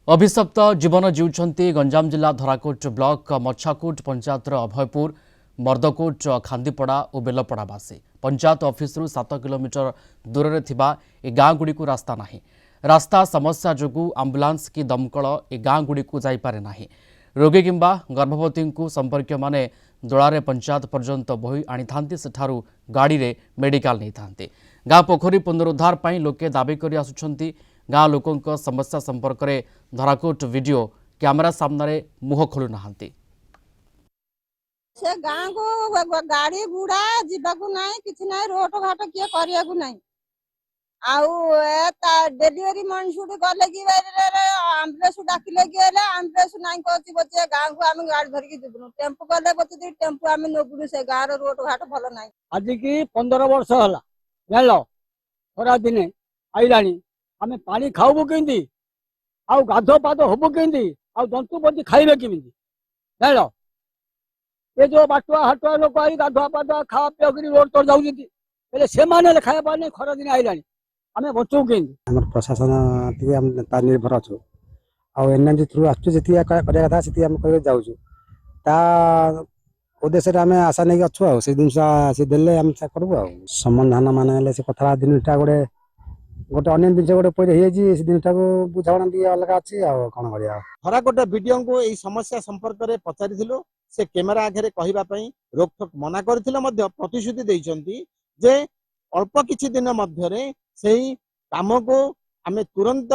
अभिशप्त जीवन जीउछन्ति गंजाम जिला धराकोट ब्लॉक मच्छाकोट पंचायत अभयपुर मर्दकोट खांदीपड़ा और बेलपड़ावासी पंचायत ऑफिस 7 किलोमीटर दूर में ए गाँ गुड़ी को रास्ता नहीं। रास्ता समस्या जोगु आंबुलांस की दमकल ए गाँ गुड़ी को जापे ना। रोगी किंबा गर्भवती को संपर्क माने दलारे पंचायत पर्यंत बही आनी सेठारु गाड़ी रे मेडिकल नहीं था। गाँ पोखरी पुनरुद्धार पर लोके दाबी कर आसुछन्ति। गाँ लोकों समस्या संपर्क में धराकोट वीडियो कैमेरा सामने मुह खोलु नाहंती। से गाँ को गाड़ी गुड़ा जीवाकू ना कि ना रोड घाट किए करने डेलीवरी मनुष्य गले कि आम्बुलेंस डाकिले कि आम्बुलेंस ना कहे बचे गाँ को आम गाड़ी धरिकी जीवनु टेम्पो गले बचे टेम्पो आम नबुनु से गाँव रोड घाट भल ना। आज की 15 वर्ष है जान खरा दिने आईला आम पानी खाऊ कि गाध पाद हबु कि जंतु बंती खाइबे कि जान ये जो बाटुआ हाटुआ लोक आई गाधुआ पाधुआ खावा पीवा कर रोड तोड़ जाऊँ से खाया पाने खरा दिन आईला आम बचू कि प्रशासन निर्भर अच्छु आएनएमजी थ्रु आसुँ कथा से जाऊँ उद्देश्य आम आशा नहीं अच्छु से जिन सी दे आम करूँ समाधान मान से कथा जिनटा गोटे गोटे अन्य जिन गोटे पड़े जिनटा को बुझाणा दी अलग अच्छी कौन कर धराकोट वीडियो को यही समस्या संपर्क में पचारि से कैमेरा आगे कहवाई रोकथोक मना कर प्रतिश्रुति देइछंती जे अल्प किछि दिन मध्य से काम को आम तुरंत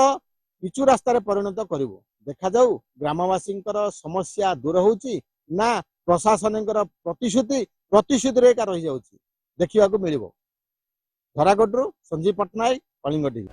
पिचु रास्तार परिणत करूँ। देखा जाऊ ग्रामवासी समस्या दूर होउची ना प्रशासन प्रतिश्रुति रही जाऊँ देखा मिल। धराकोट संजीव पट्टनायक कलिंग टीवी।